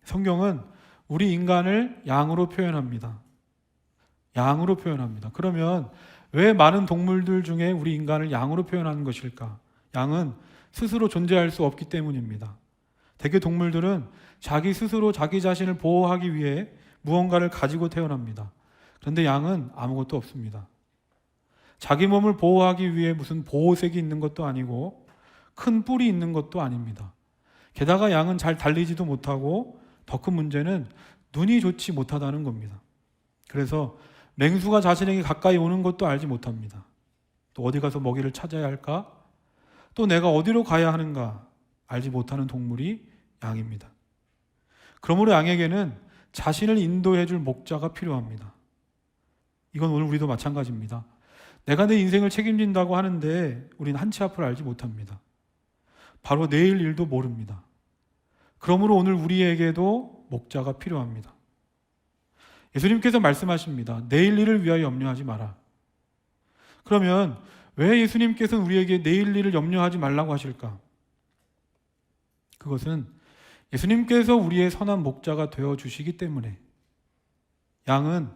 성경은 우리 인간을 양으로 표현합니다. 양으로 표현합니다. 그러면 왜 많은 동물들 중에 우리 인간을 양으로 표현하는 것일까? 양은 스스로 존재할 수 없기 때문입니다. 대개 동물들은 자기 스스로 자기 자신을 보호하기 위해 무언가를 가지고 태어납니다. 그런데 양은 아무것도 없습니다. 자기 몸을 보호하기 위해 무슨 보호색이 있는 것도 아니고 큰 뿔이 있는 것도 아닙니다. 게다가 양은 잘 달리지도 못하고 더 큰 문제는 눈이 좋지 못하다는 겁니다. 그래서 맹수가 자신에게 가까이 오는 것도 알지 못합니다. 또 어디 가서 먹이를 찾아야 할까? 또 내가 어디로 가야 하는가? 알지 못하는 동물이 양입니다. 그러므로 양에게는 자신을 인도해 줄 목자가 필요합니다. 이건 오늘 우리도 마찬가지입니다. 내가 내 인생을 책임진다고 하는데 우리는 한치 앞을 알지 못합니다. 바로 내일 일도 모릅니다. 그러므로 오늘 우리에게도 목자가 필요합니다. 예수님께서 말씀하십니다. 내일 일을 위하여 염려하지 마라. 그러면 왜 예수님께서는 우리에게 내일 일을 염려하지 말라고 하실까? 그것은 예수님께서 우리의 선한 목자가 되어주시기 때문에. 양은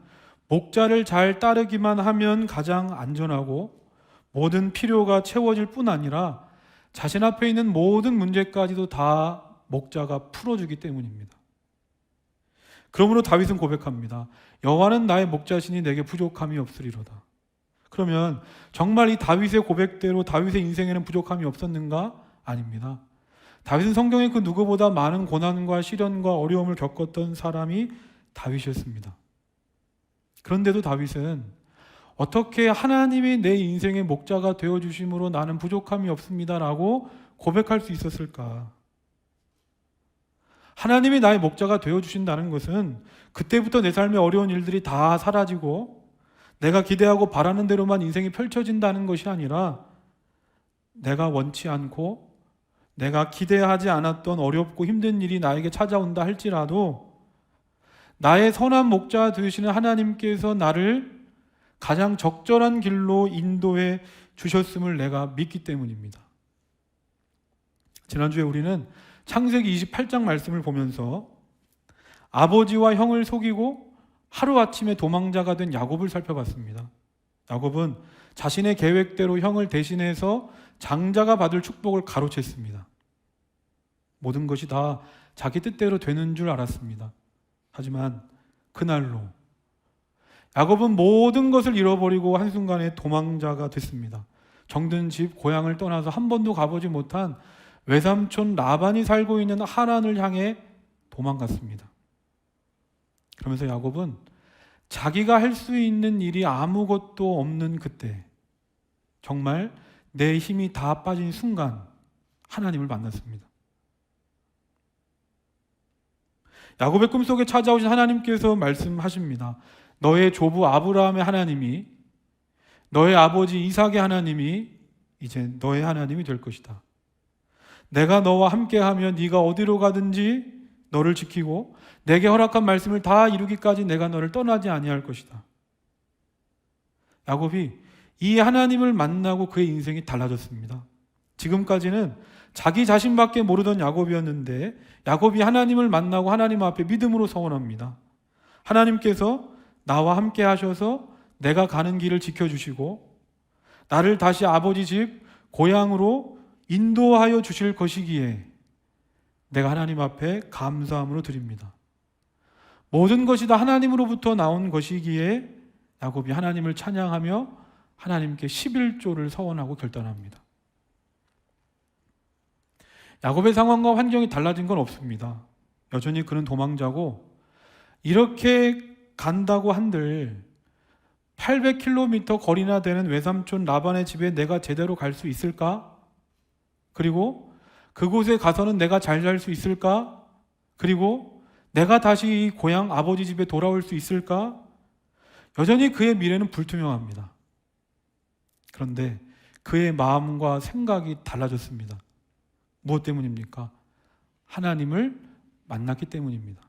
목자를 잘 따르기만 하면 가장 안전하고 모든 필요가 채워질 뿐 아니라 자신 앞에 있는 모든 문제까지도 다 목자가 풀어주기 때문입니다. 그러므로 다윗은 고백합니다. 여호와는 나의 목자시니 내게 부족함이 없으리로다. 그러면 정말 이 다윗의 고백대로 다윗의 인생에는 부족함이 없었는가? 아닙니다. 다윗은 성경에 그 누구보다 많은 고난과 시련과 어려움을 겪었던 사람이 다윗이었습니다. 그런데도 다윗은 어떻게 하나님이 내 인생의 목자가 되어주심으로 나는 부족함이 없습니다라고 고백할 수 있었을까? 하나님이 나의 목자가 되어주신다는 것은 그때부터 내 삶의 어려운 일들이 다 사라지고 내가 기대하고 바라는 대로만 인생이 펼쳐진다는 것이 아니라 내가 원치 않고 내가 기대하지 않았던 어렵고 힘든 일이 나에게 찾아온다 할지라도 나의 선한 목자 되시는 하나님께서 나를 가장 적절한 길로 인도해 주셨음을 내가 믿기 때문입니다. 지난주에 우리는 창세기 28장 말씀을 보면서 아버지와 형을 속이고 하루아침에 도망자가 된 야곱을 살펴봤습니다. 야곱은 자신의 계획대로 형을 대신해서 장자가 받을 축복을 가로챘습니다. 모든 것이 다 자기 뜻대로 되는 줄 알았습니다. 하지만 그날로 야곱은 모든 것을 잃어버리고 한순간에 도망자가 됐습니다. 정든 집, 고향을 떠나서 한 번도 가보지 못한 외삼촌 라반이 살고 있는 하란을 향해 도망갔습니다. 그러면서 야곱은 자기가 할 수 있는 일이 아무것도 없는 그때, 정말 내 힘이 다 빠진 순간 하나님을 만났습니다. 야곱의 꿈속에 찾아오신 하나님께서 말씀하십니다. 너의 조부 아브라함의 하나님이, 너의 아버지 이삭의 하나님이 이제 너의 하나님이 될 것이다. 내가 너와 함께하면 네가 어디로 가든지 너를 지키고 내게 허락한 말씀을 다 이루기까지 내가 너를 떠나지 아니할 것이다. 야곱이 이 하나님을 만나고 그의 인생이 달라졌습니다. 지금까지는 자기 자신밖에 모르던 야곱이었는데 야곱이 하나님을 만나고 하나님 앞에 믿음으로 서원합니다. 하나님께서 나와 함께 하셔서 내가 가는 길을 지켜주시고 나를 다시 아버지 집 고향으로 인도하여 주실 것이기에 내가 하나님 앞에 감사함으로 드립니다. 모든 것이 다 하나님으로부터 나온 것이기에 야곱이 하나님을 찬양하며 하나님께 11조를 서원하고 결단합니다. 야곱의 상황과 환경이 달라진 건 없습니다. 여전히 그는 도망자고 이렇게 간다고 한들 800km 거리나 되는 외삼촌 라반의 집에 내가 제대로 갈 수 있을까? 그리고 그곳에 가서는 내가 잘 살 수 있을까? 그리고 내가 다시 고향 아버지 집에 돌아올 수 있을까? 여전히 그의 미래는 불투명합니다. 그런데 그의 마음과 생각이 달라졌습니다. 무엇 때문입니까? 하나님을 만났기 때문입니다.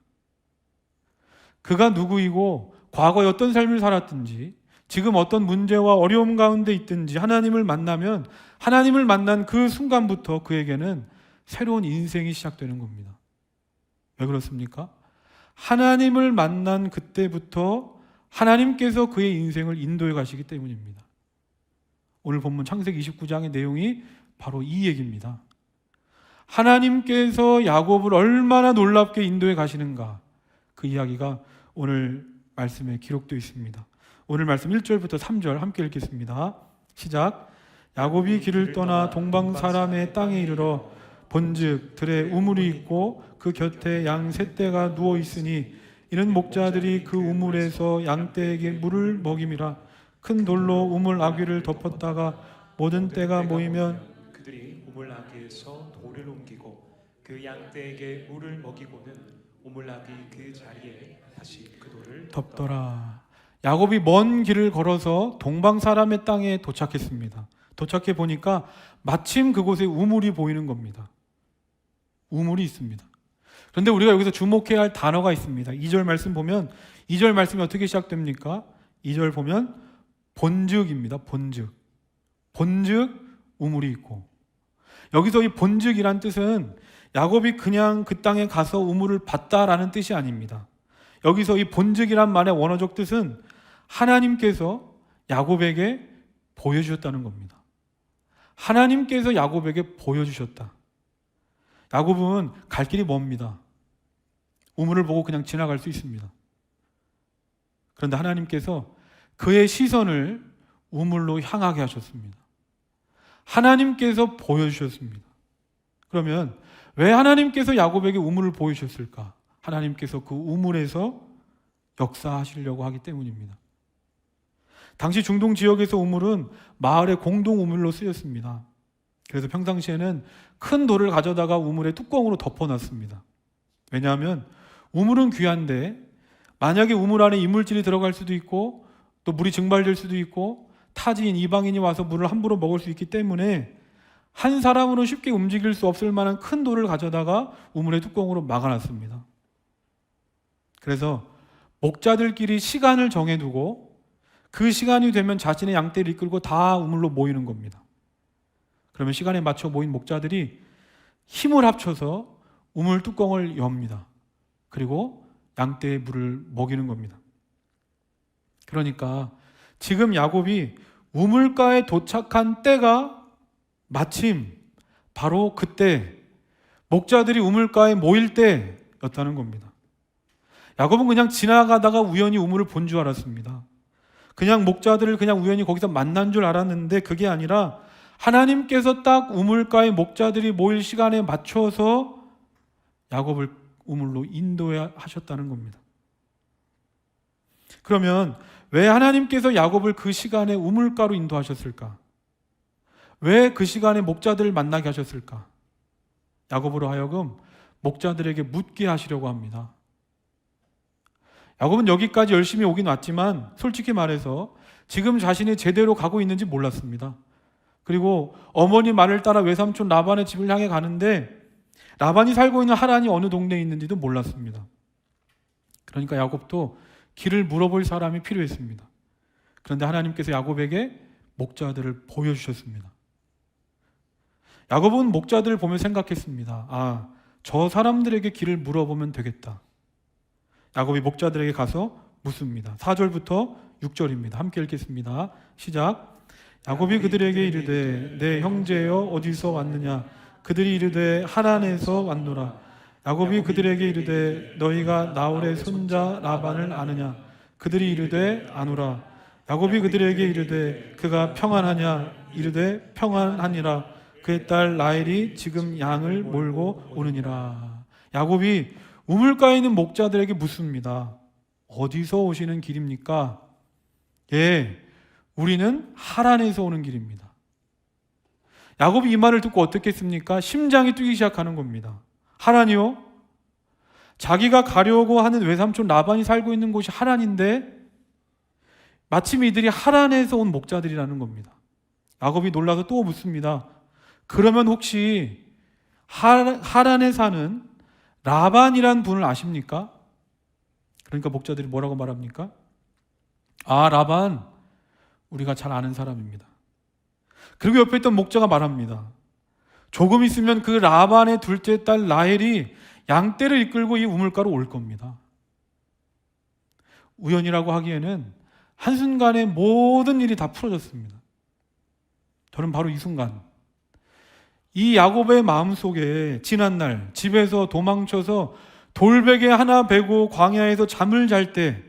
그가 누구이고 과거에 어떤 삶을 살았든지 지금 어떤 문제와 어려움 가운데 있든지 하나님을 만나면 하나님을 만난 그 순간부터 그에게는 새로운 인생이 시작되는 겁니다. 왜 그렇습니까? 하나님을 만난 그때부터 하나님께서 그의 인생을 인도해 가시기 때문입니다. 오늘 본문 창세기 29장의 내용이 바로 이 얘기입니다. 하나님께서 야곱을 얼마나 놀랍게 인도해 가시는가, 그 이야기가 오늘 말씀에 기록되어 있습니다. 오늘 말씀 1절부터 3절 함께 읽겠습니다. 시작. 야곱이 길을 떠나 동방 사람의 땅에 이르러 본즉 들에 우물이 있고 그 곁에 양 세 떼가 누워 있으니 이는 목자들이 그 우물에서 양떼에게 물을 먹임이라. 큰 돌로 우물 아귀를 덮었다가 모든 떼가 모이면 그들이 우물 아귀에서 돌을 옮기고 그 양떼에게 물을 먹이고는 우물 아귀 그 자리에 다시 그 돌을 덮더라. 야곱이 먼 길을 걸어서 동방 사람의 땅에 도착했습니다. 도착해 보니까 마침 그곳에 우물이 보이는 겁니다. 우물이 있습니다. 그런데 우리가 여기서 주목해야 할 단어가 있습니다. 2절 말씀 보면 2절 말씀이 어떻게 시작됩니까? 2절 보면 본즉입니다. 본즉. 본즉 우물이 있고, 여기서 이 본즉이란 뜻은 야곱이 그냥 그 땅에 가서 우물을 봤다라는 뜻이 아닙니다. 여기서 이 본즉이란 말의 원어적 뜻은 하나님께서 야곱에게 보여주셨다는 겁니다. 하나님께서 야곱에게 보여주셨다. 야곱은 갈 길이 멉니다. 우물을 보고 그냥 지나갈 수 있습니다. 그런데 하나님께서 그의 시선을 우물로 향하게 하셨습니다. 하나님께서 보여주셨습니다. 그러면 왜 하나님께서 야곱에게 우물을 보여주셨을까? 하나님께서 그 우물에서 역사하시려고 하기 때문입니다. 당시 중동 지역에서 우물은 마을의 공동 우물로 쓰였습니다. 그래서 평상시에는 큰 돌을 가져다가 우물의 뚜껑으로 덮어놨습니다. 왜냐하면 우물은 귀한데 만약에 우물 안에 이물질이 들어갈 수도 있고 또 물이 증발될 수도 있고 타지인 이방인이 와서 물을 함부로 먹을 수 있기 때문에 한 사람으로 쉽게 움직일 수 없을 만한 큰 돌을 가져다가 우물의 뚜껑으로 막아놨습니다. 그래서 목자들끼리 시간을 정해두고 그 시간이 되면 자신의 양떼를 이끌고 다 우물로 모이는 겁니다. 그러면 시간에 맞춰 모인 목자들이 힘을 합쳐서 우물 뚜껑을 엽니다. 그리고 양떼의 물을 먹이는 겁니다. 그러니까 지금 야곱이 우물가에 도착한 때가 마침 바로 그때 목자들이 우물가에 모일 때였다는 겁니다. 야곱은 그냥 지나가다가 우연히 우물을 본 줄 알았습니다. 그냥 목자들을 그냥 우연히 거기서 만난 줄 알았는데 그게 아니라 하나님께서 딱 우물가에 목자들이 모일 시간에 맞춰서 야곱을 우물로 인도하셨다는 겁니다. 그러면 왜 하나님께서 야곱을 그 시간에 우물가로 인도하셨을까? 왜 그 시간에 목자들을 만나게 하셨을까? 야곱으로 하여금 목자들에게 묻게 하시려고 합니다. 야곱은 여기까지 열심히 오긴 왔지만 솔직히 말해서 지금 자신이 제대로 가고 있는지 몰랐습니다. 그리고 어머니 말을 따라 외삼촌 라반의 집을 향해 가는데 라반이 살고 있는 하란이 어느 동네에 있는지도 몰랐습니다. 그러니까 야곱도 길을 물어볼 사람이 필요했습니다. 그런데 하나님께서 야곱에게 목자들을 보여주셨습니다. 야곱은 목자들을 보며 생각했습니다. 아, 저 사람들에게 길을 물어보면 되겠다. 야곱이 목자들에게 가서 묻습니다. 4절부터 6절입니다. 함께 읽겠습니다. 시작. 야곱이 그들에게 이르되 내 형제여 어디서 왔느냐? 그들이 이르되 하란에서 왔노라. 야곱이 그들에게 이르되 너희가 나홀의 손자 라반을 아느냐? 그들이 이르되 아노라. 야곱이 그들에게 이르되 그가 평안하냐? 이르되 평안하니라. 그의 딸 라헬이 지금 양을 몰고 오느니라. 야곱이 우물가에 있는 목자들에게 묻습니다. 어디서 오시는 길입니까? 예, 우리는 하란에서 오는 길입니다. 야곱이 이 말을 듣고 어떻게 했습니까? 심장이 뛰기 시작하는 겁니다. 하란이요? 자기가 가려고 하는 외삼촌 라반이 살고 있는 곳이 하란인데 마침 이들이 하란에서 온 목자들이라는 겁니다. 야곱이 놀라서 또 묻습니다. 그러면 혹시 하란에 사는 라반이란 분을 아십니까? 그러니까 목자들이 뭐라고 말합니까? 아, 라반, 우리가 잘 아는 사람입니다. 그리고 옆에 있던 목자가 말합니다. 조금 있으면 그 라반의 둘째 딸 라헬이 양떼를 이끌고 이 우물가로 올 겁니다. 우연이라고 하기에는 한순간에 모든 일이 다 풀어졌습니다. 저는 바로 이 순간, 이 야곱의 마음속에 지난날 집에서 도망쳐서 돌베개 하나 베고 광야에서 잠을 잘 때,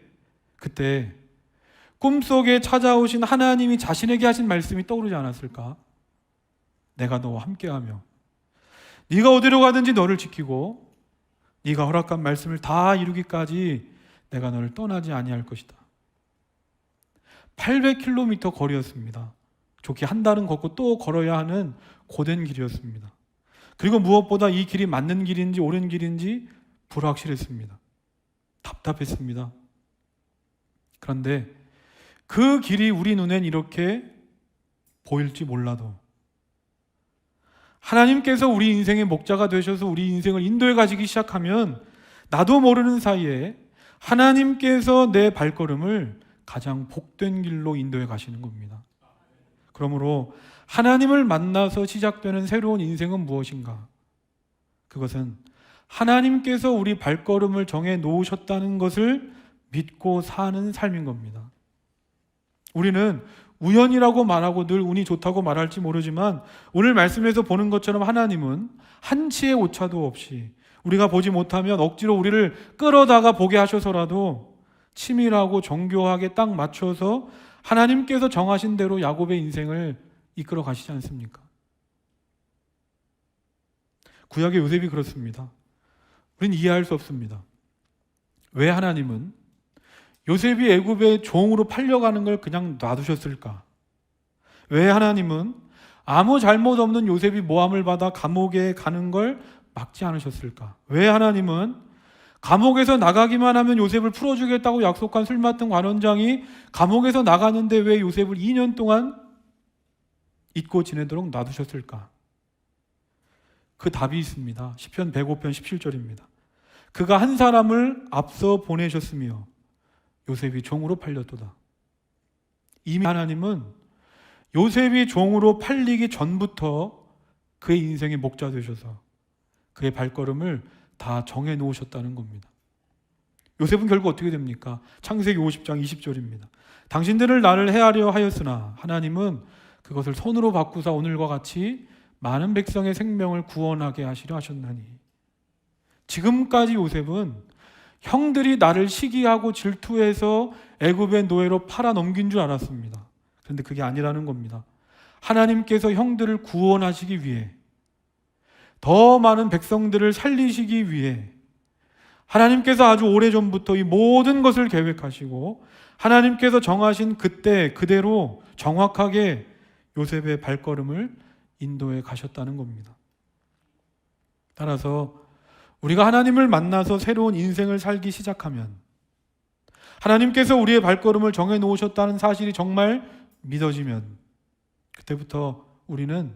그때 꿈속에 찾아오신 하나님이 자신에게 하신 말씀이 떠오르지 않았을까? 내가 너와 함께하며 네가 어디로 가든지 너를 지키고 네가 허락한 말씀을 다 이루기까지 내가 너를 떠나지 아니할 것이다. 800km 거리였습니다. 좋게 한 달은 걷고 또 걸어야 하는 고된 길이었습니다. 그리고 무엇보다 이 길이 맞는 길인지 옳은 길인지 불확실했습니다. 답답했습니다. 그런데 그 길이 우리 눈엔 이렇게 보일지 몰라도 하나님께서 우리 인생의 목자가 되셔서 우리 인생을 인도해 가시기 시작하면 나도 모르는 사이에 하나님께서 내 발걸음을 가장 복된 길로 인도해 가시는 겁니다. 그러므로 하나님을 만나서 시작되는 새로운 인생은 무엇인가? 그것은 하나님께서 우리 발걸음을 정해 놓으셨다는 것을 믿고 사는 삶인 겁니다. 우리는 우연이라고 말하고 늘 운이 좋다고 말할지 모르지만 오늘 말씀에서 보는 것처럼 하나님은 한치의 오차도 없이 우리가 보지 못하면 억지로 우리를 끌어다가 보게 하셔서라도 치밀하고 정교하게 딱 맞춰서 하나님께서 정하신 대로 야곱의 인생을 이끌어 가시지 않습니까? 구약의 요셉이 그렇습니다. 우리는 이해할 수 없습니다. 왜 하나님은 요셉이 애굽의 종으로 팔려가는 걸 그냥 놔두셨을까? 왜 하나님은 아무 잘못 없는 요셉이 모함을 받아 감옥에 가는 걸 막지 않으셨을까? 왜 하나님은 감옥에서 나가기만 하면 요셉을 풀어주겠다고 약속한 술 맡은 관원장이 감옥에서 나가는데 왜 요셉을 2년 동안 잊고 지내도록 놔두셨을까? 그 답이 있습니다. 시편 105편 17절입니다. 그가 한 사람을 앞서 보내셨으며 요셉이 종으로 팔렸도다. 이미 하나님은 요셉이 종으로 팔리기 전부터 그의 인생의 목자 되셔서 그의 발걸음을 다 정해 놓으셨다는 겁니다. 요셉은 결국 어떻게 됩니까? 창세기 50장 20절입니다. 당신들을 나를 해하려 하였으나 하나님은 그것을 손으로 바꾸사 오늘과 같이 많은 백성의 생명을 구원하게 하시려 하셨나니. 지금까지 요셉은 형들이 나를 시기하고 질투해서 애굽의 노예로 팔아 넘긴 줄 알았습니다. 그런데 그게 아니라는 겁니다. 하나님께서 형들을 구원하시기 위해 더 많은 백성들을 살리시기 위해 하나님께서 아주 오래전부터 이 모든 것을 계획하시고 하나님께서 정하신 그때 그대로 정확하게 요셉의 발걸음을 인도해 가셨다는 겁니다. 따라서 우리가 하나님을 만나서 새로운 인생을 살기 시작하면 하나님께서 우리의 발걸음을 정해 놓으셨다는 사실이 정말 믿어지면 그때부터 우리는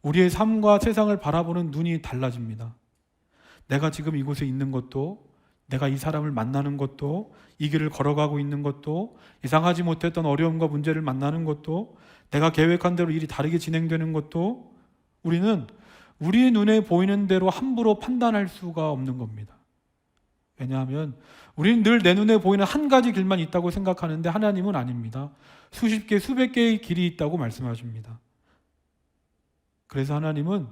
우리의 삶과 세상을 바라보는 눈이 달라집니다. 내가 지금 이곳에 있는 것도 내가 이 사람을 만나는 것도 이 길을 걸어가고 있는 것도 예상하지 못했던 어려움과 문제를 만나는 것도 내가 계획한 대로 일이 다르게 진행되는 것도 우리는 우리 눈에 보이는 대로 함부로 판단할 수가 없는 겁니다. 왜냐하면 우리는 늘 내 눈에 보이는 한 가지 길만 있다고 생각하는데 하나님은 아닙니다. 수십 개, 수백 개의 길이 있다고 말씀하십니다. 그래서 하나님은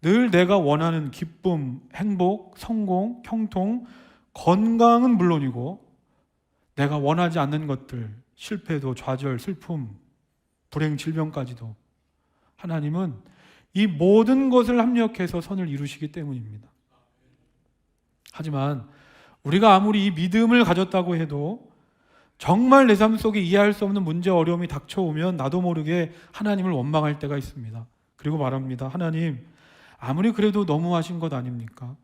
늘 내가 원하는 기쁨, 행복, 성공, 형통, 건강은 물론이고 내가 원하지 않는 것들, 실패도, 좌절, 슬픔, 불행, 질병까지도 하나님은 이 모든 것을 합력해서 선을 이루시기 때문입니다. 하지만 우리가 아무리 이 믿음을 가졌다고 해도 정말 내 삶 속에 이해할 수 없는 문제, 어려움이 닥쳐오면 나도 모르게 하나님을 원망할 때가 있습니다. 그리고 말합니다. 하나님, 아무리 그래도 너무하신 것 아닙니까?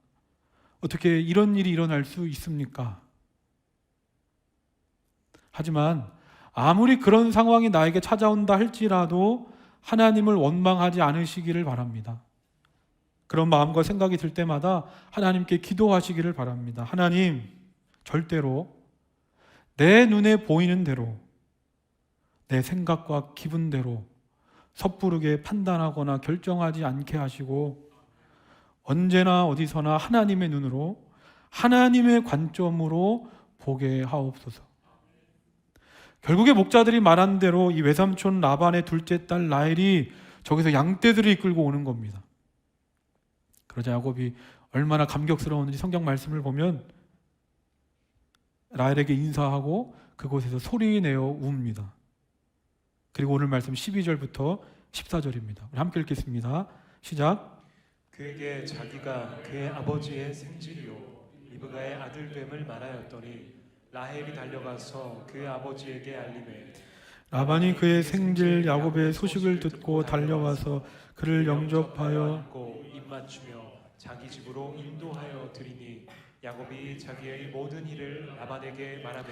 어떻게 이런 일이 일어날 수 있습니까? 하지만 아무리 그런 상황이 나에게 찾아온다 할지라도 하나님을 원망하지 않으시기를 바랍니다. 그런 마음과 생각이 들 때마다 하나님께 기도하시기를 바랍니다. 하나님, 절대로 내 눈에 보이는 대로 내 생각과 기분대로 섣부르게 판단하거나 결정하지 않게 하시고 언제나 어디서나 하나님의 눈으로, 하나님의 관점으로 보게 하옵소서. 결국에 목자들이 말한 대로 이 외삼촌 라반의 둘째 딸 라헬이 저기서 양떼들을 이끌고 오는 겁니다. 그러자 야곱이 얼마나 감격스러웠는지 성경 말씀을 보면 라헬에게 인사하고 그곳에서 소리내어 웁니다. 그리고 오늘 말씀 12절부터 14절입니다. 우리 함께 읽겠습니다. 시작. 그에게 자기가 그의 아버지의 생질이요 리브가의 아들됨을 말하였더니 라헬이 달려가서 그 아버지에게 알리매 라반이 그의 생질 야곱의 소식을 듣고 달려와서 그를 영접하여 안고 입맞추며 자기 집으로 인도하여 드리니 야곱이 자기의 모든 일을 라반에게 말하매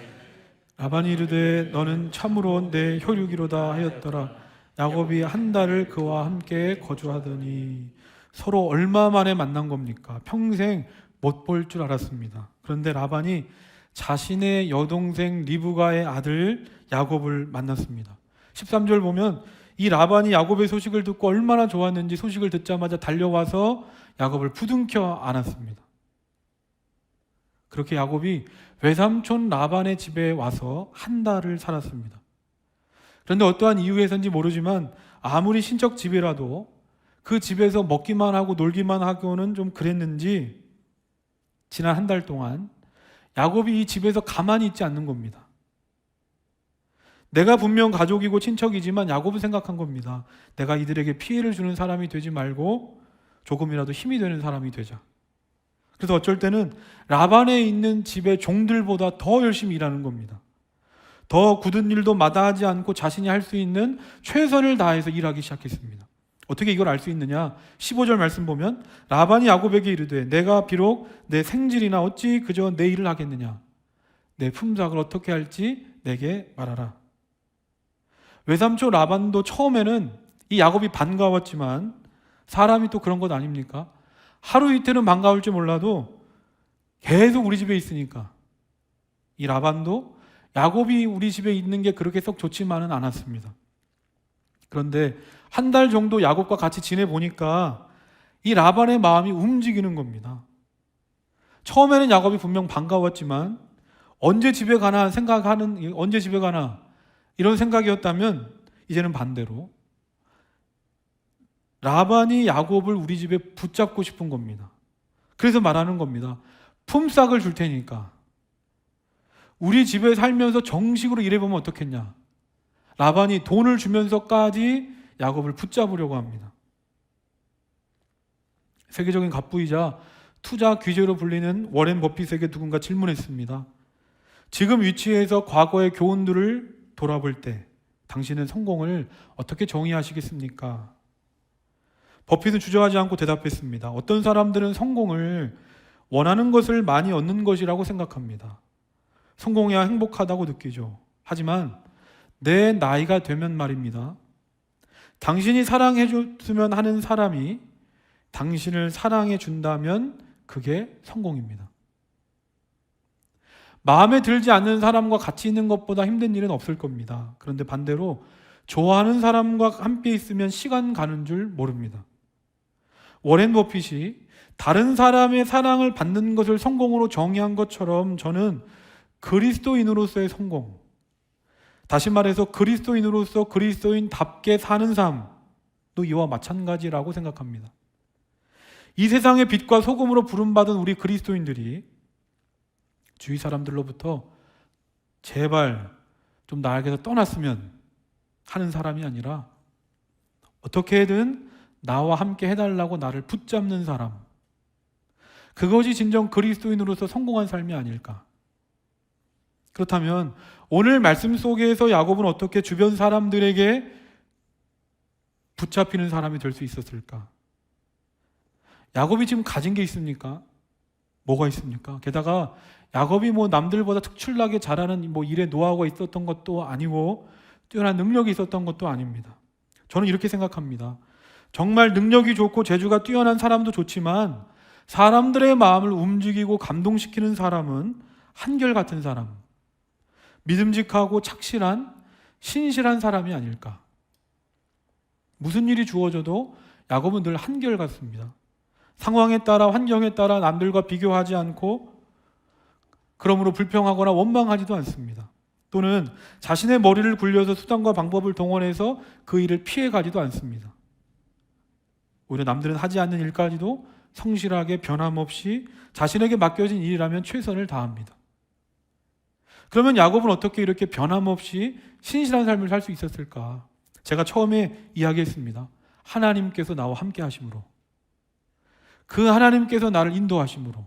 라반이 이르되 너는 참으로 내 혈육이로다 하였더라. 야곱이 한 달을 그와 함께 거주하더니 서로 얼마 만에 만난 겁니까? 평생 못 볼 줄 알았습니다. 그런데 라반이 자신의 여동생 리브가의 아들 야곱을 만났습니다. 13절 보면 이 라반이 야곱의 소식을 듣고 얼마나 좋았는지 소식을 듣자마자 달려와서 야곱을 부둥켜 안았습니다. 그렇게 야곱이 외삼촌 라반의 집에 와서 한 달을 살았습니다. 그런데 어떠한 이유에서인지 모르지만 아무리 친척 집이라도 그 집에서 먹기만 하고 놀기만 하고는 좀 그랬는지 지난 한 달 동안 야곱이 이 집에서 가만히 있지 않는 겁니다. 내가 분명 가족이고 친척이지만 야곱은 생각한 겁니다. 내가 이들에게 피해를 주는 사람이 되지 말고 조금이라도 힘이 되는 사람이 되자. 그래서 어쩔 때는 라반에 있는 집의 종들보다 더 열심히 일하는 겁니다. 더 굳은 일도 마다하지 않고 자신이 할 수 있는 최선을 다해서 일하기 시작했습니다. 어떻게 이걸 알 수 있느냐? 15절 말씀 보면 라반이 야곱에게 이르되 내가 비록 내 생질이나 어찌 그저 내 일을 하겠느냐? 내 품삯을 어떻게 할지 내게 말하라. 외삼촌 라반도 처음에는 이 야곱이 반가웠지만 사람이 또 그런 것 아닙니까? 하루 이틀은 반가울지 몰라도 계속 우리 집에 있으니까 이 라반도 야곱이 우리 집에 있는 게 그렇게 썩 좋지만은 않았습니다. 그런데 한 달 정도 야곱과 같이 지내보니까 이 라반의 마음이 움직이는 겁니다. 처음에는 야곱이 분명 반가웠지만 언제 집에 가나 이런 생각이었다면 이제는 반대로 라반이 야곱을 우리 집에 붙잡고 싶은 겁니다. 그래서 말하는 겁니다. 품삯을 줄 테니까 우리 집에 살면서 정식으로 일해보면 어떻겠냐. 라반이 돈을 주면서까지 야곱을 붙잡으려고 합니다. 세계적인 갑부이자 투자 귀재로 불리는 워렌 버핏에게 누군가 질문했습니다. 지금 위치에서 과거의 교훈들을 돌아볼 때 당신은 성공을 어떻게 정의하시겠습니까? 버핏은 주저하지 않고 대답했습니다. 어떤 사람들은 성공을 원하는 것을 많이 얻는 것이라고 생각합니다. 성공해야 행복하다고 느끼죠. 하지만 내 나이가 되면 말입니다. 당신이 사랑해 줬으면 하는 사람이 당신을 사랑해 준다면 그게 성공입니다. 마음에 들지 않는 사람과 같이 있는 것보다 힘든 일은 없을 겁니다. 그런데 반대로 좋아하는 사람과 함께 있으면 시간 가는 줄 모릅니다. 워렌 버핏이 다른 사람의 사랑을 받는 것을 성공으로 정의한 것처럼 저는 그리스도인으로서의 성공, 다시 말해서 그리스도인으로서 그리스도인답게 사는 삶도 이와 마찬가지라고 생각합니다. 이 세상의 빛과 소금으로 부름받은 우리 그리스도인들이 주위 사람들로부터 제발 좀 나에게서 떠났으면 하는 사람이 아니라 어떻게든 나와 함께 해달라고 나를 붙잡는 사람, 그것이 진정 그리스도인으로서 성공한 삶이 아닐까. 그렇다면 오늘 말씀 속에서 야곱은 어떻게 주변 사람들에게 붙잡히는 사람이 될 수 있었을까? 야곱이 지금 가진 게 있습니까? 뭐가 있습니까? 게다가 야곱이 남들보다 특출나게 잘하는 일에 노하우가 있었던 것도 아니고 뛰어난 능력이 있었던 것도 아닙니다. 저는 이렇게 생각합니다. 정말 능력이 좋고 재주가 뛰어난 사람도 좋지만 사람들의 마음을 움직이고 감동시키는 사람은 한결같은 사람, 믿음직하고 착실한 신실한 사람이 아닐까. 무슨 일이 주어져도 야곱은 늘 한결같습니다. 상황에 따라 환경에 따라 남들과 비교하지 않고 그러므로 불평하거나 원망하지도 않습니다. 또는 자신의 머리를 굴려서 수단과 방법을 동원해서 그 일을 피해가지도 않습니다. 오히려 남들은 하지 않는 일까지도 성실하게 변함없이 자신에게 맡겨진 일이라면 최선을 다합니다. 그러면 야곱은 어떻게 이렇게 변함없이 신실한 삶을 살 수 있었을까? 제가 처음에 이야기했습니다. 하나님께서 나와 함께 하심으로, 그 하나님께서 나를 인도하심으로,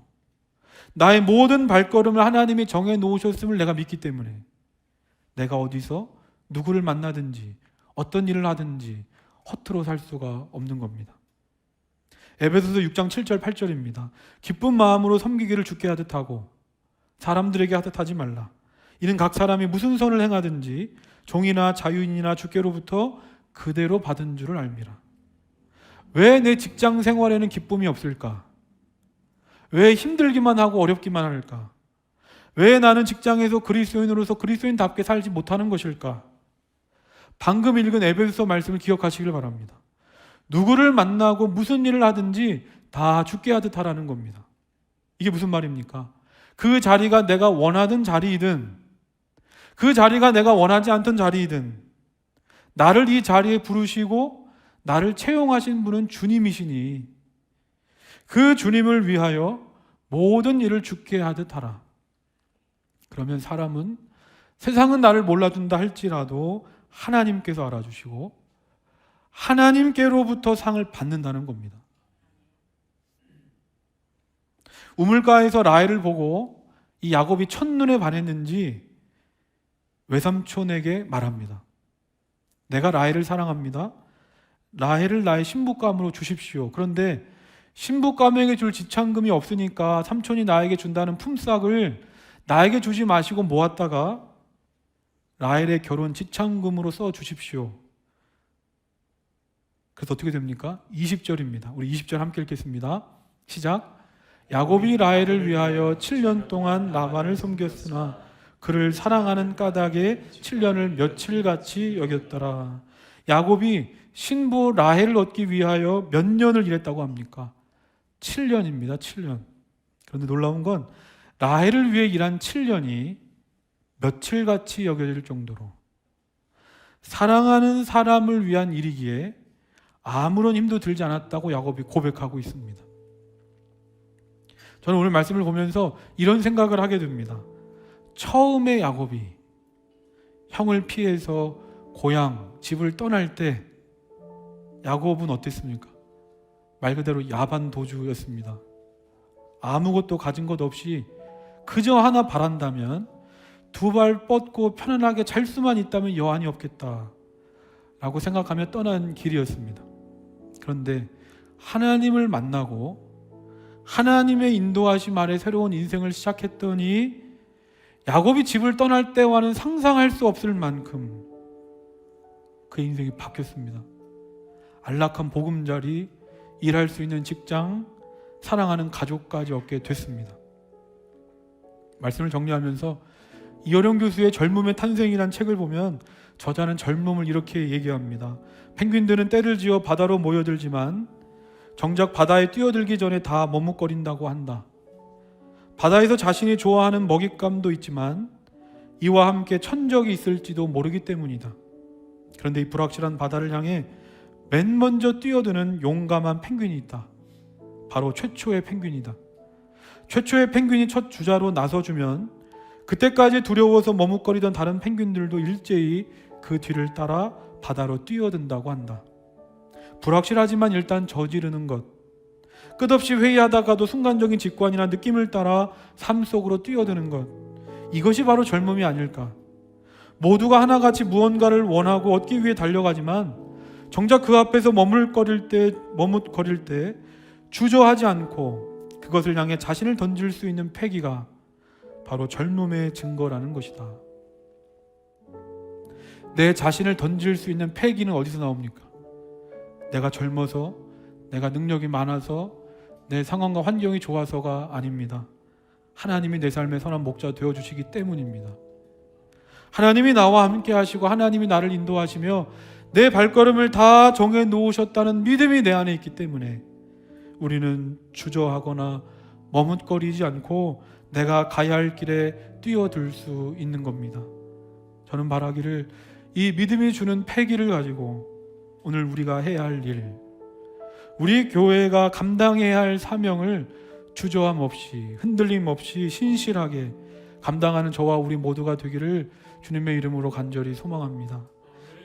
나의 모든 발걸음을 하나님이 정해 놓으셨음을 내가 믿기 때문에 내가 어디서 누구를 만나든지 어떤 일을 하든지 허투루 살 수가 없는 겁니다. 에베소서 6장 7절 8절입니다. 기쁜 마음으로 섬기기를 주께 하듯 하고 사람들에게 하듯 하지 말라. 이는 각 사람이 무슨 선을 행하든지 종이나 자유인이나 주께로부터 그대로 받은 줄을 알미라. 왜 내 직장 생활에는 기쁨이 없을까? 왜 힘들기만 하고 어렵기만 할까? 왜 나는 직장에서 그리스도인으로서 그리스도인답게 살지 못하는 것일까? 방금 읽은 에베소서 말씀을 기억하시길 바랍니다. 누구를 만나고 무슨 일을 하든지 다 주께 하듯 하라는 겁니다. 이게 무슨 말입니까? 그 자리가 내가 원하던 자리이든 그 자리가 내가 원하지 않던 자리이든 나를 이 자리에 부르시고 나를 채용하신 분은 주님이시니 그 주님을 위하여 모든 일을 주께 하듯 하라. 그러면 사람은 세상은 나를 몰라준다 할지라도 하나님께서 알아주시고 하나님께로부터 상을 받는다는 겁니다. 우물가에서 라헬을 보고 이 야곱이 첫눈에 반했는지 외삼촌에게 말합니다. 내가 라헬을 사랑합니다. 라헬을 나의 신부감으로 주십시오. 그런데 신부감에게 줄 지참금이 없으니까 삼촌이 나에게 준다는 품삯을 나에게 주지 마시고 모았다가 라헬의 결혼 지참금으로 써 주십시오. 그래서 어떻게 됩니까? 20절입니다. 우리 20절 함께 읽겠습니다. 시작. 야곱이 라헬을 위하여 7년 동안 라반을 섬겼으나 그를 사랑하는 까닭에 7년을 며칠같이 여겼더라. 야곱이 신부 라헬을 얻기 위하여 몇 년을 일했다고 합니까? 7년입니다. 7년. 그런데 놀라운 건 라헬을 위해 일한 7년이 며칠같이 여겨질 정도로 사랑하는 사람을 위한 일이기에 아무런 힘도 들지 않았다고 야곱이 고백하고 있습니다. 저는 오늘 말씀을 보면서 이런 생각을 하게 됩니다. 처음에 야곱이 형을 피해서 고향, 집을 떠날 때 야곱은 어땠습니까? 말 그대로 야반도주였습니다. 아무것도 가진 것 없이 그저 하나 바란다면 두 발 뻗고 편안하게 잘 수만 있다면 여한이 없겠다 라고 생각하며 떠난 길이었습니다. 그런데 하나님을 만나고 하나님의 인도하심 아래 새로운 인생을 시작했더니 야곱이 집을 떠날 때와는 상상할 수 없을 만큼 그 인생이 바뀌었습니다. 안락한 보금자리, 일할 수 있는 직장, 사랑하는 가족까지 얻게 됐습니다. 말씀을 정리하면서 이어령 교수의 젊음의 탄생이라는 책을 보면 저자는 젊음을 이렇게 얘기합니다. 펭귄들은 떼를 지어 바다로 모여들지만 정작 바다에 뛰어들기 전에 다 머뭇거린다고 한다. 바다에서 자신이 좋아하는 먹잇감도 있지만 이와 함께 천적이 있을지도 모르기 때문이다. 그런데 이 불확실한 바다를 향해 맨 먼저 뛰어드는 용감한 펭귄이 있다. 바로 최초의 펭귄이다. 최초의 펭귄이 첫 주자로 나서주면 그때까지 두려워서 머뭇거리던 다른 펭귄들도 일제히 그 뒤를 따라 바다로 뛰어든다고 한다. 불확실하지만 일단 저지르는 것, 끝없이 회의하다가도 순간적인 직관이나 느낌을 따라 삶 속으로 뛰어드는 것, 이것이 바로 젊음이 아닐까. 모두가 하나같이 무언가를 원하고 얻기 위해 달려가지만 정작 그 앞에서 머뭇거릴 때 주저하지 않고 그것을 향해 자신을 던질 수 있는 패기가 바로 젊음의 증거라는 것이다. 내 자신을 던질 수 있는 패기는 어디서 나옵니까? 내가 젊어서, 내가 능력이 많아서, 내 상황과 환경이 좋아서가 아닙니다. 하나님이 내 삶의 선한 목자 되어주시기 때문입니다. 하나님이 나와 함께 하시고 하나님이 나를 인도하시며 내 발걸음을 다 정해 놓으셨다는 믿음이 내 안에 있기 때문에 우리는 주저하거나 머뭇거리지 않고 내가 가야 할 길에 뛰어들 수 있는 겁니다. 저는 바라기를 이 믿음이 주는 패기를 가지고 오늘 우리가 해야 할 일, 우리 교회가 감당해야 할 사명을 주저함 없이 흔들림 없이 신실하게 감당하는 저와 우리 모두가 되기를 주님의 이름으로 간절히 소망합니다.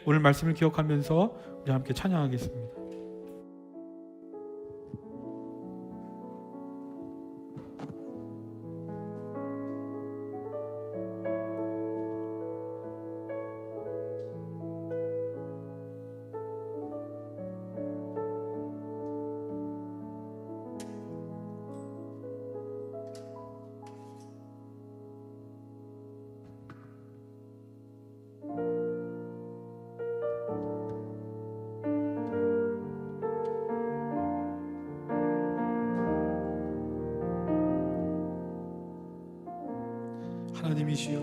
오늘 말씀을 기억하면서 우리 함께 찬양하겠습니다. 하나님이시여,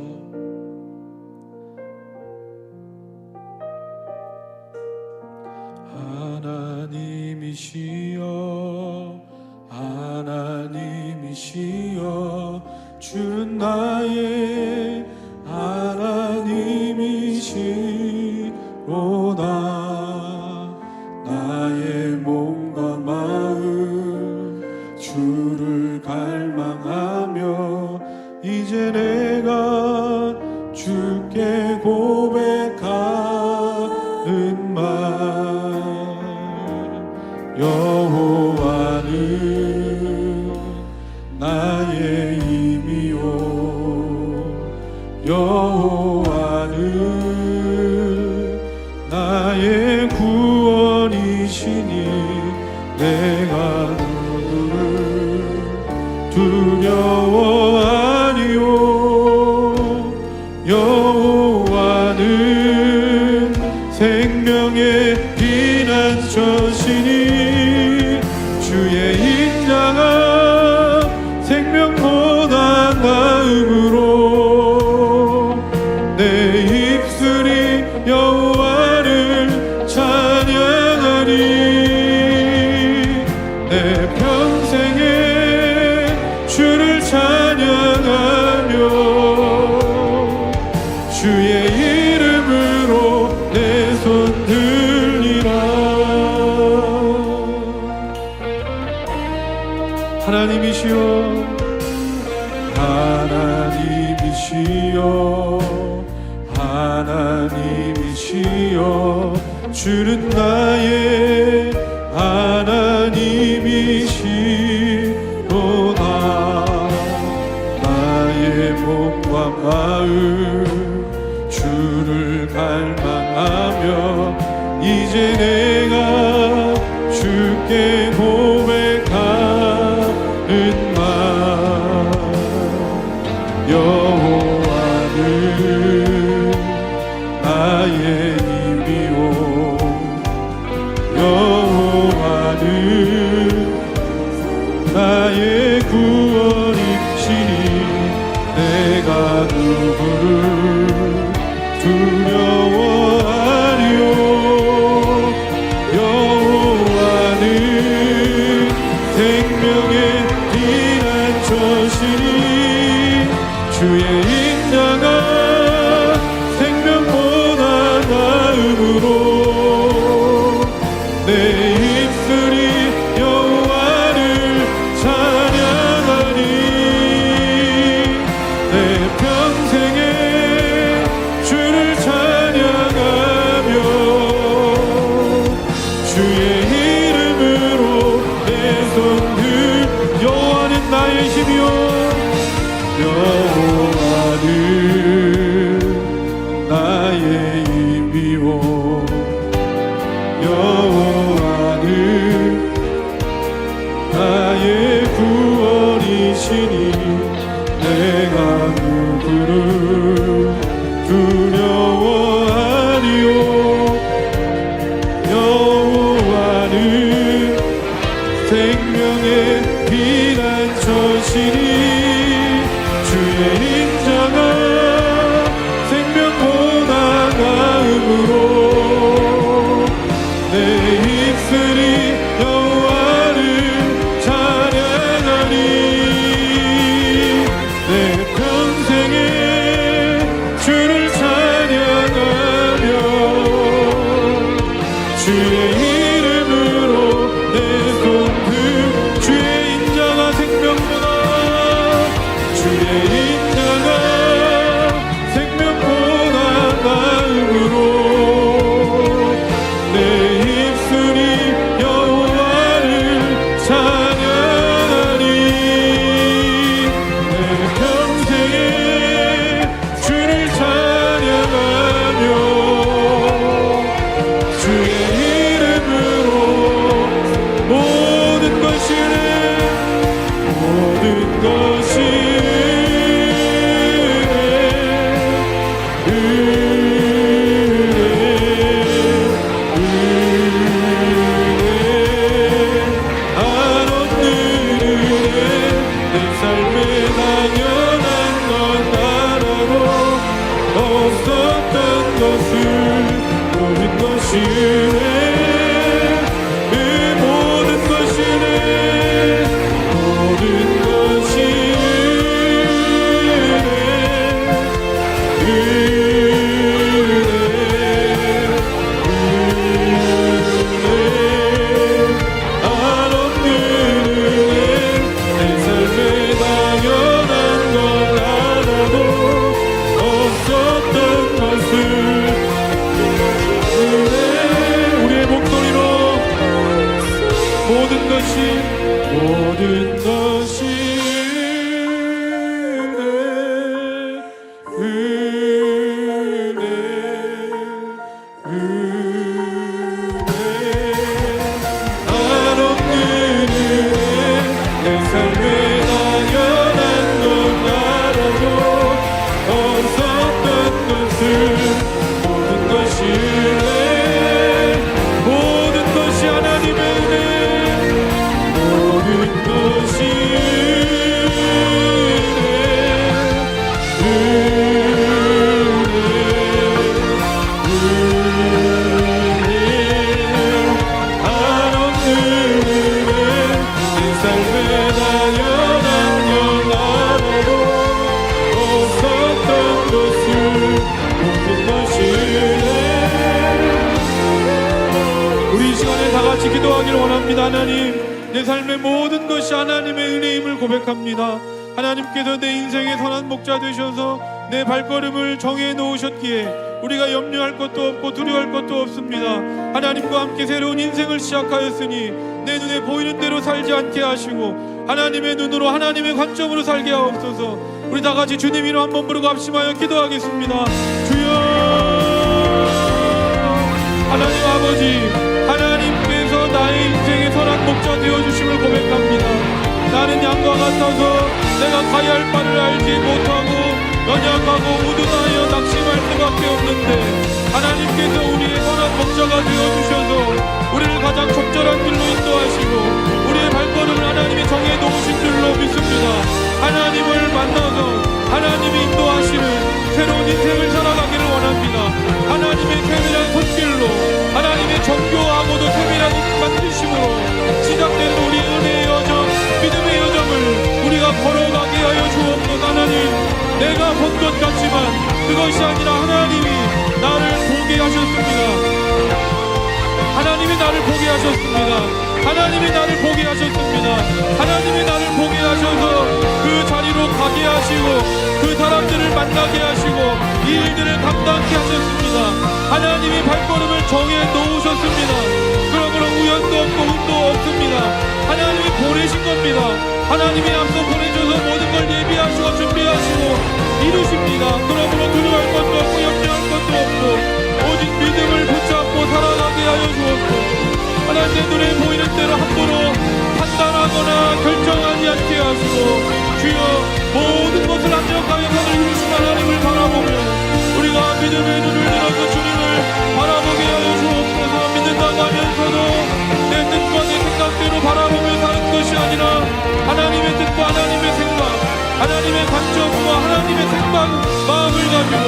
하나님이시여, 하나님이시여, 주는 나의 하나님이시로다. 나의 몸과 마음 주를 갈망하며 이제 내가 주께 고백하는 말, 여호와는 나의 힘이요, 여호와는 나의 구원이시니 내가 누구를 두려워하리요. 여호와는 생명의 피난처시니 주의 인자가 생명보다 나음으로 내 입술이 여호와를 찬양하리. 내 평생에 주를 찬양하며 주의 이름으로 내 손 들리라. 하나님이시여, 하나님이시여, 하나님이시여, 주는 나의 하나님이시로다. 나의 몸과 마음 주를 갈망하며 이제 내가 주께 고백하는 말, 여호와는 나의 힘이요, 여호와는 나의 구원이시니 내가 누구를 두려워하리요. 여호와는 생명의 피난처시니 주의 인자가 생명보다 나음으로 내 입술이 여호와를 찬양하니. 내 평생에 주를 찬양하며 주의 이름으로 내 손들. 여호와는 나의 힘이요, 여호와는 나의 힘이요, 여호와는 나의 구원이시니 내가 누구를 두려워하리요. 여호와는 생명의 피난처시니 주의 것이 은혜, 그 모든 것이 은혜, 모든 것이 모든 것이 은혜, 한없는 은혜, 내 삶에 당연한 것 알아도 없었던 것을 모든 것이 은혜, 모든 것이 하나님의 은혜, 모든 것이 한없는 은혜, 내 삶에 당연한 것 알아도 없었던 것을 모든 것이 은혜. 우리 이 시간에 다 같이 기도하기를 원합니다. 하나님, 내 삶의 모든 것이 하나님의 은혜임을 고백합니다. 하나님께서 내 인생의 선한 목자 되셔서 내 발걸음을 정해 놓으셨기에 우리가 염려할 것도 없고 두려워할 것도 없습니다. 하나님과 함께 새로운 인생을 시작하였으니 내 눈에 보이는 대로 살지 않게 하시고 하나님의 눈으로 하나님의 관점으로 살게 하옵소서. 우리 다 같이 주님 이름 한번 부르고 합심하여 기도하겠습니다. 주여, 하나님 아버지, 하나님께서 나의 인생의 선한 목자 되어주심을 고백합니다. 나는 양과 같아서 내가 가야 할 바를 알지 못하고 연약하고 우둔하여 낙심할 수밖에 없는데 하나님께서 우리의 선한 목자가 되어주셔서 우리를 가장 적절한 길로 인도하시고 우리의 발걸음을 하나님이 정해 놓으신 줄로 믿습니다. 하나님을 만나서 하나님이 인도하시는 새로운 인생을 살아가기를 원합니다. 하나님의 세밀한 손길로 하나님의 정교하고도 세밀한 만드심으로 시작된 우리 은혜의 여정, 믿음의 여정을 우리가 걸어가게 하여 주옵소서. 하나님, 내가 본 것 같지만 그것이 아니라 하나님이 나를 보게 하셨습니다. 하나님이 나를 보게 하셨습니다. 하나님이 나를 보게 하셨습니다. 하나님이 나를 보게 하셔서 그 자리로 가게 하시고 그 사람들을 만나게 하시고 이 일들을 감당케 하셨습니다. 하나님이 발걸음을 정해 놓으셨습니다. 그러므로 우연도 없고 운도 없습니다. 하나님이 보내신 겁니다. 하나님이 앞서 보내줘서 모든 걸 예비하시고 준비하시고 이루십니다. 그러므로 두려워할 것도 없고 염려할 것도 없고 오직 믿음을 붙잡고 살아가게 하여 주옵소서. 하나님, 내 눈에 보이는 대로 함부로 판단하거나 결정하지 않게 하시고 주여, 모든 것을 합력하여 선을 이루신 하나님을 바라보며 우리가 믿음의 눈을 들어서 주님을 바라보게 하여 주옵소서. 믿는다고 하면서도 내 뜻과 내 생각대로 바라보며 사는 것이 아니라 하나님의 뜻과 하나님의 생각, 하나님의 관점과 하나님의 생각, 마음을 가지고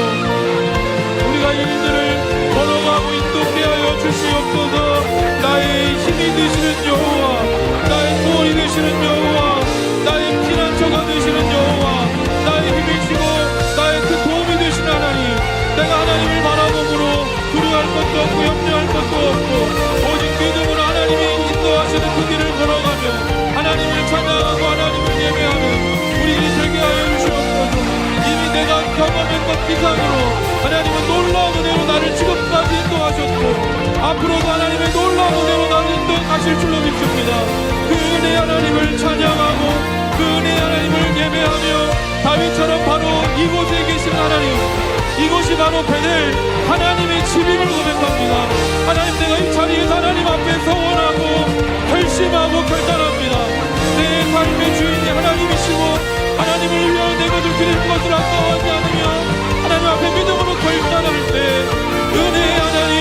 우리가 일들을 걸어가고 인도케 하여 주시옵소서. 나의 힘이 되시는 여호와, 나의 구원이 되시는 여호와, 나의 피난처가 되시는 여호와, 나의 힘이시고 나의 그 도움이 되시는 하나님, 내가 하나님을 바라보므로 두려워할 것도 없고 염려할 것도 없고 오직 믿음으로 하나님이 인도하시는 그 길을 걸어가며 하나님을 찬양하고 하나님을 예배하는 우리들이 되게 하여 주시옵소서. 이미 내가 경험한 것 이상으로 하나님은 놀라운 은혜로 나를 지금까지 인도하셨고 앞으로도 하나님의 놀라운 은혜로 나를 인도하실 줄로 믿습니다. 그 은혜 하나님을 찬양하고 그 은혜 하나님을 예배하며 다윗처럼 바로 이곳에 계신 하나님, 이곳이 바로 베델 하나님의 집임을 고백합니다. 하나님, 내가 이 자리에서 하나님 앞에 서원하고 결심하고 결단합니다. 내 삶의 주인이 하나님이시고 하나님을 위하여 내 것을 드릴 것을 아까워하지 않으며 하나님 앞에 믿음으로 결단할 때 은혜의 하나님,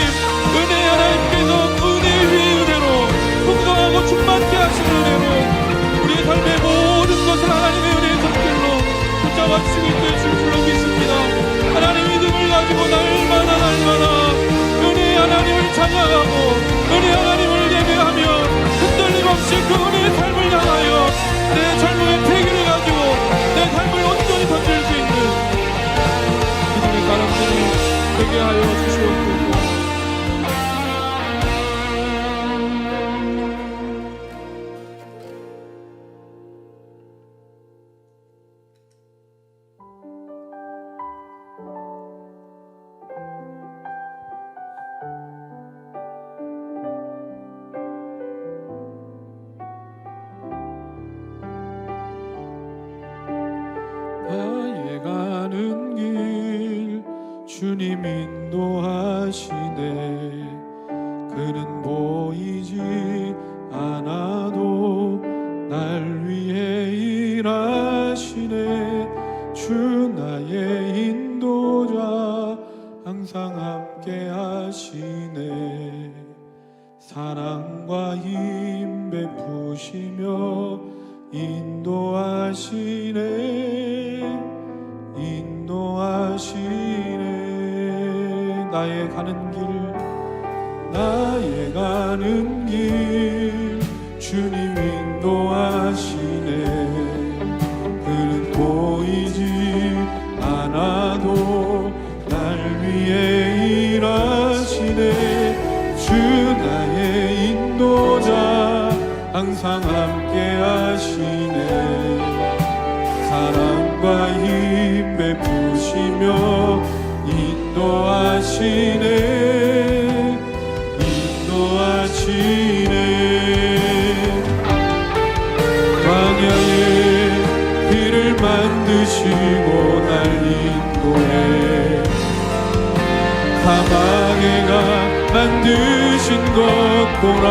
은혜의 하나님께서 은혜 위에 은혜로 풍성하고 충만케 하시는 은혜로 우리의 삶의 모든 것을 하나님의 은혜의 손길로 붙잡아 주시고 있을 줄로 믿습니다. 하나님, 믿음을 가지고 날마다 은혜의 하나님을 찬양 되게 하여 주시옵소서. 나의 가는 길 주님 인도하시네. 그는 보이지 않아도 날 위해 일하시네. 주 나의 인도자 항상 함께 하시네. 사랑과 힘 베푸시며 인도하시네. 나의 가는 길 주님 인도하시네. 그는 보이지 않아도 날 위해 일하시네. 주 나의 인도자 항상 함께 하시네. 사랑과 힘 베푸시며 인도하시네. 광야에 길을 만드시고 날 인도해. 사막에가 만드신 것 보라.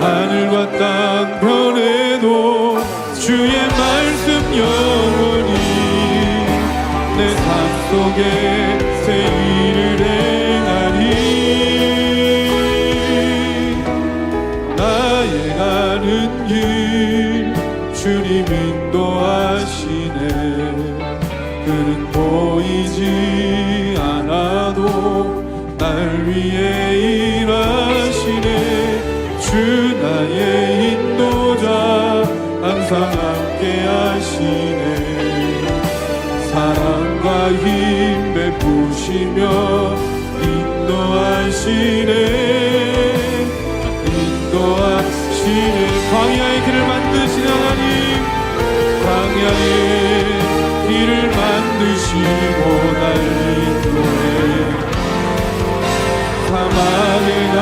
하늘과 땅 변해도 주의 말씀 영원히 내 삶 속에 새 일을 행하리. 나의 가는 길 주님 인도하시네. 그는 보이지 않아도 날 위해 일하시네. 주 나의 인도자 항상 함께 하시네. 사랑과 힘 베푸시며 인도하시네. 광야의 길을 만드신 하나님, 광야의 길을 만드시고 날 인도해. 사막에가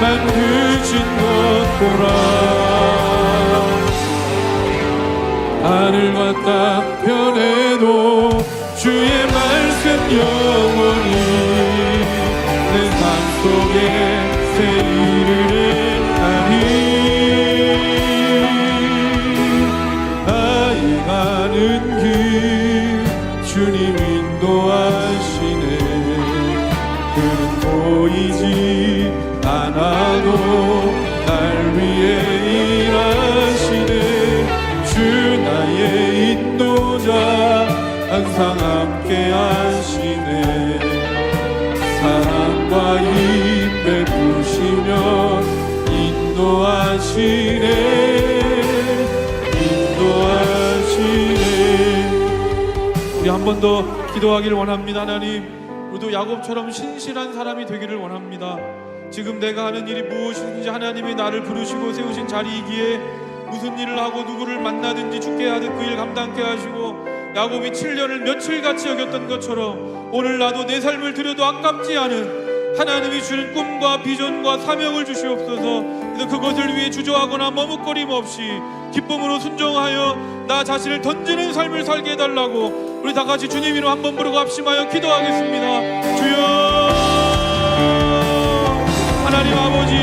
만드신 것 보라. 하늘과 땅 변해도 주의 말씀 영원히 내 삶 속에 새 일을 행하리. 나의 가는 길 주님 인도하시네. 그는 보이지 않아도 날 위해 일하시네. 주 나의 인도자 항상 함께 하시네. 사랑과 힘 베푸시며 인도하시네. 우리 한 번 더 기도하기를 원합니다. 하나님, 우리도 야곱처럼 신실한 사람이 되기를 원합니다. 지금 내가 하는 일이 무엇인지 하나님이 나를 부르시고 세우신 자리이기에 무슨 일을 하고 누구를 만나든지 죽게 하듯 그 일 감당케 하시고 야곱이 7년을 며칠같이 여겼던 것처럼 오늘 나도 내 삶을 들여도 아깝지 않은 하나님이 주는 꿈과 비전과 사명을 주시옵소서. 그래서 그것을 위해 주저하거나 머뭇거림 없이 기쁨으로 순종하여 나 자신을 던지는 삶을 살게 해달라고 우리 다같이 주님 이름 한번 부르고 합심하여 기도하겠습니다. 주여, 하나님 아버지,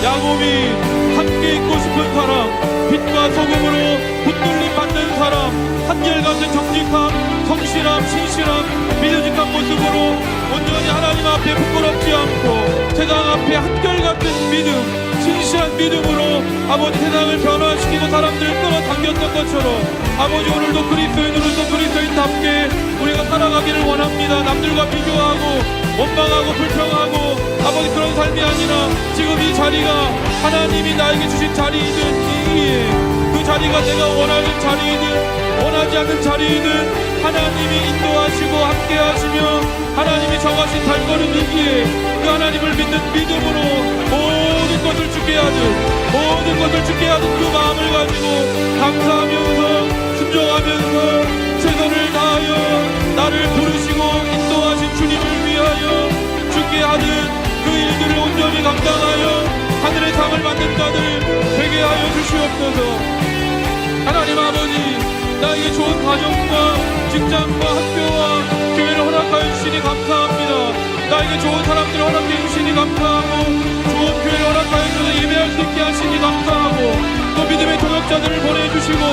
야곱이 함께 있고 싶은 사람, 빛과 소금으로 붙들림 받는 사람, 한결같은 정직함, 성실함, 신실함, 믿음직한 모습으로 온전히 하나님 앞에 부끄럽지 않고 세상 앞에 한결같은 믿음, 신실한 믿음으로 아버지 세상을 변화시키고 사람들을 끌어당겼던 것처럼 아버지 오늘도 그리스도인으로서 그리스도인답게 우리가 살아가기를 원합니다. 남들과 비교하고 원망하고 불평하고 아버지 그런 삶이 아니라 지금 이 자리가 하나님이 나에게 주신 자리이든 그 자리가 내가 원하는 자리이든 원하지 보이지 않는 자리에는 하나님이 인도하시고 함께 하시며 하나님이 정하신 발걸음이기에 그 하나님을 믿는 믿음으로 모든 것을 주게 하는 그 마음을 가지고 감사하면서 순종하면서 최선을 다하여 나를 부르시고 인도하신 주님을 위하여 주게 하는 그 일들을 온전히 감당하여 하늘의 상을 받는 자들 되게 하여 주시옵소서. 하나님 아버지, 나에게 좋은 가정과 직장과 학교와 교회를 허락하여 주시니 감사합니다. 나에게 좋은 사람들을 허락해 주시니 감사하고 좋은 교회를 허락하여 주셔서 예배할 수 있게 하시니 감사하고 또 믿음의 동역자들을 보내주시고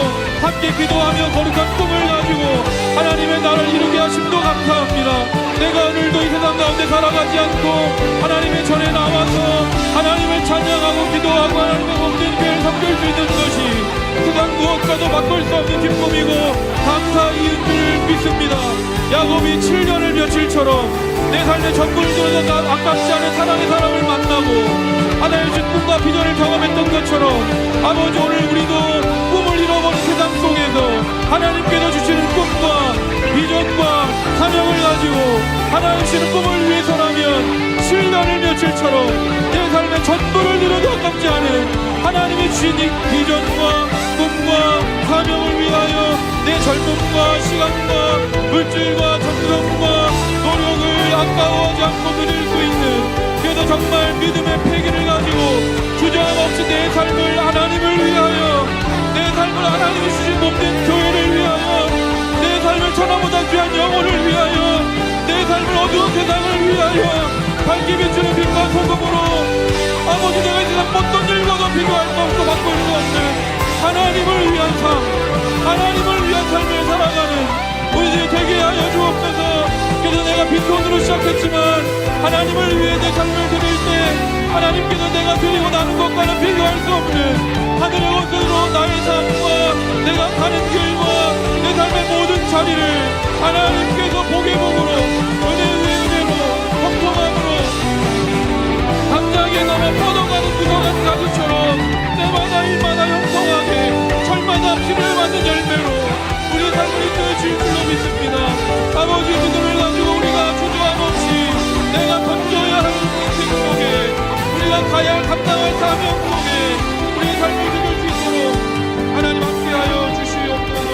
함께 기도하며 거룩한 꿈을 가지고 하나님의 나라를 이루게 하심도 감사합니다. 내가 오늘도 이 세상 가운데 살아가지 않고 하나님의 전에 나와서 하나님을 찬양하고 기도하고 하나님의 몸된 교회를 섬길 수 있는 것이 세상 무엇과도 바꿀 수 없는 기쁨이고 감사인 줄 믿습니다. 야곱이 7년을 며칠처럼 내 삶의 전부를 들어서 아깝지 않은 사랑의 사람을 만나고 하나님의 준 꿈과 비전을 경험했던 것처럼 아버지, 오늘 우리도 꿈을 잃어버린 세상 속에서 하나님께서 주시는 꿈과 비전과 사명을 가지고 하나님 주시는 꿈을 위해서라면 7년을 며칠처럼 내 삶의 전부를 들어도 아깝지 않은 하나님이 주신 이 비전과 꿈과 사명을 위하여 내 젊음과 시간과 물질과 정성과 노력을 아까워하지 않고 드릴 수 있는, 그래서 정말 믿음의 패기를 가지고 주저함 없이 내 삶을 하나님을 위하여, 내 삶을 하나님이 주신 몸된 교회를 위하여, 내 삶을 천하보다 귀한 영혼을 위하여, 내 삶을 어두운 세상을 위하여 밝게 비추는 빛과 소금으로 아버지, 내가 이 세상 어떤 일과도 비교할 수 없고 바꿀 수 없는 하나님을 위한 삶, 하나님을 위한 삶을 살아가는 우리들이 되게 하여 주옵소서. 그래서 내가 빈손으로 시작했지만 하나님을 위해 내 삶을 드릴 때 하나님께서 내가 드리고 나눈 것과는 비교할 수 없는 하늘의 것으로 나의 삶과 내가 가는 길과 내 삶의 모든 자리를 하나님께서 복의복으로 은혜 위에 은혜로 형통함으로 당장에 넘어 뻗어가는 구성한 가지처럼 때마다 일마다 형통하게 철마다 피를 맞는 열매로 우리 삶을 이끌어질 줄로 믿습니다. 아버지, 믿음을 가지고 우리가 주저함 없이 내가 던져야 하는 인생 속에, 우리가 가야 할 감당할 사명 속에 우리의 삶을 드릴 수 있도록 하나님 함께하여 주시옵소서.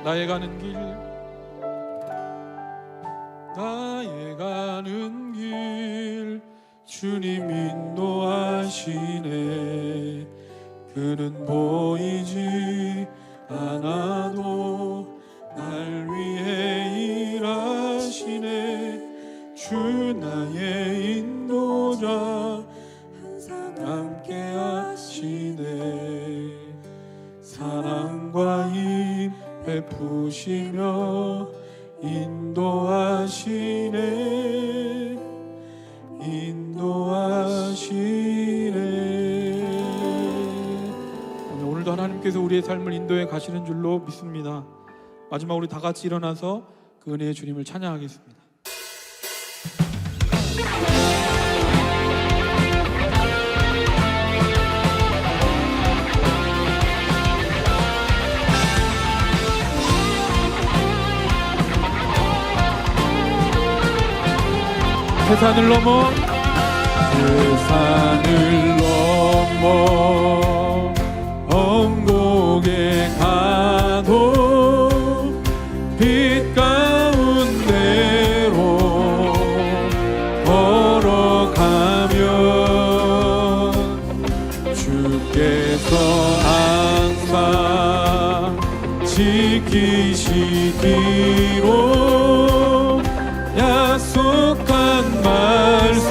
나의 가는 길, 나의 가는 길 주님 인도하시네. 그는 보이지 않아도 날 위해 일하시네. 주 나의 인도자 항상 함께 하시네. 사랑과 힘 베푸시며 인도하시네. 오늘도 하나님께서 우리의 삶을 인도해 가시는 줄로 믿습니다. 마지막 우리 다 같이 일어나서 그 은혜의 주님을 찬양하겠습니다. 세산을 넘어, 세산을 넘어 언곡에 가도 빛 가운데로 걸어가면 주께서 항상 지키시기로 약속한 말씀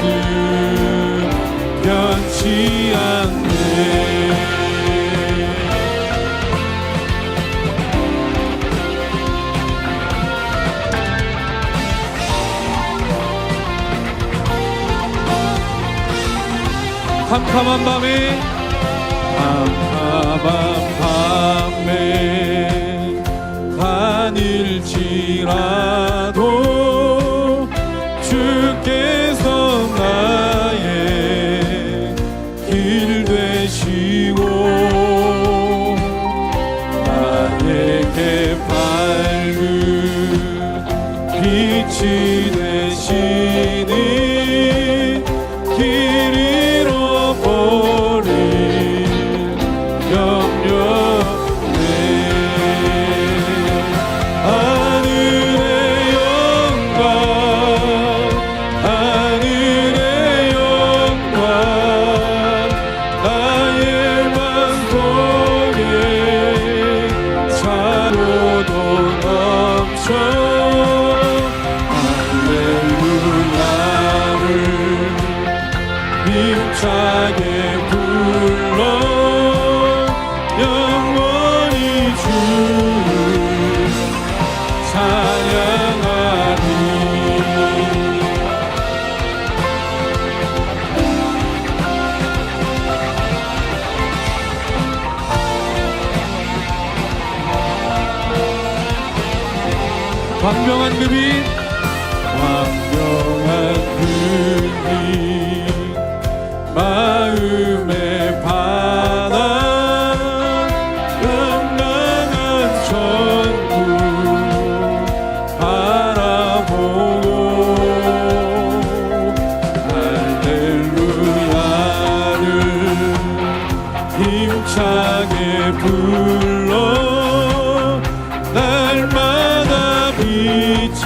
변치 않네. 캄캄한 밤에 다닐지라도 주께서 나의 길 되시고 빛이 되시니 길 잃어버린 염려네. 하늘의 영광 하늘의 영광 나의 맘속에 차로도 넘쳐 할렐루야를 힘차게 불러 영원히 주를 찬양하리. 광명한 그 빛 광명한 그 빛 마음의 바다 영광한 천국 바라보고 할렐루야를 힘차게 불러 날마다 빛에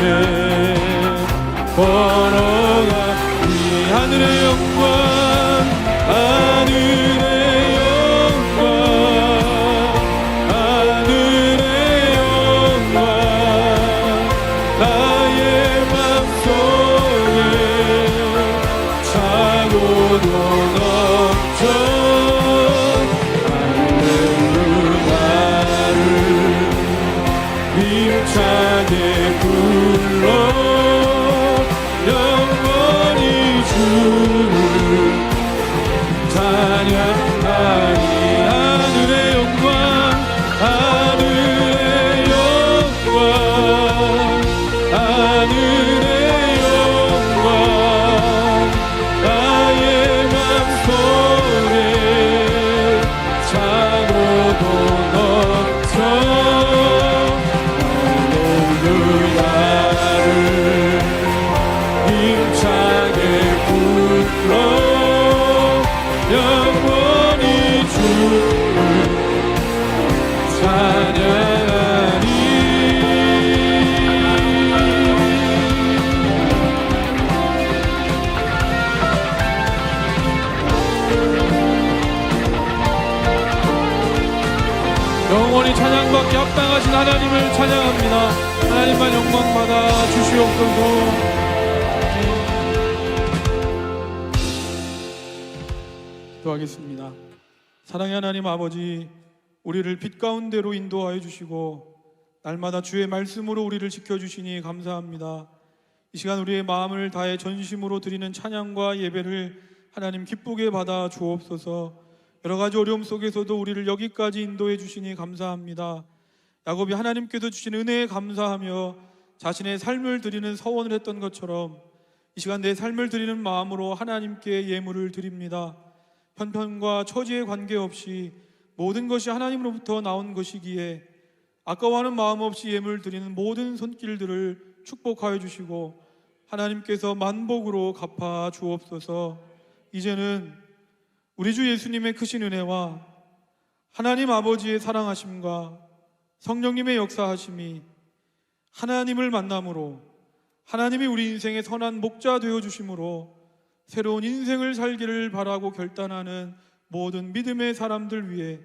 걸어가 이 하늘의 영광 하늘의 영광 하늘의 영광 나의 맘속에 차고도 넘쳐 할렐루야를 힘차게 불러 영원히 주를 찬양하리. 하늘의 영광 하늘의 영광 하늘의 영광 나의 맘속에 차고도 넘쳐 할렐루야를 힘차게 불러 영원히 주를 찬양하리. 영원히 찬양받기 합당하신 하나님을 찬양합니다. 하나님만 영광 받아 주시옵소서. 기도하겠습니다. 사랑의 하나님 아버지, 우리를 빛 가운데로 인도하여 주시고 날마다 주의 말씀으로 우리를 지켜주시니 감사합니다. 이 시간 우리의 마음을 다해 전심으로 드리는 찬양과 예배를 하나님 기쁘게 받아 주옵소서. 여러 가지 어려움 속에서도 우리를 여기까지 인도해 주시니 감사합니다. 야곱이 하나님께서 주신 은혜에 감사하며 자신의 삶을 드리는 서원을 했던 것처럼 이 시간 내 삶을 드리는 마음으로 하나님께 예물을 드립니다. 편편과 처지에 관계없이 모든 것이 하나님으로부터 나온 것이기에 아까워하는 마음 없이 예물 드리는 모든 손길들을 축복하여 주시고 하나님께서 만복으로 갚아 주옵소서. 이제는 우리 주 예수님의 크신 은혜와 하나님 아버지의 사랑하심과 성령님의 역사하심이 하나님을 만남으로 하나님이 우리 인생의 선한 목자 되어주심으로 새로운 인생을 살기를 바라고 결단하는 모든 믿음의 사람들 위해,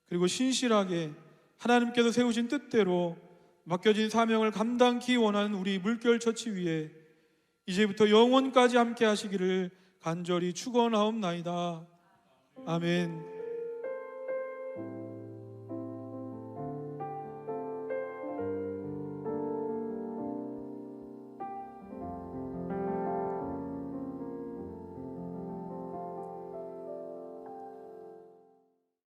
그리고 신실하게 하나님께서 세우신 뜻대로 맡겨진 사명을 감당히 원하는 우리 물결처치 위에 이제부터 영원까지 함께 하시기를 간절히 축원하옵나이다. 아멘.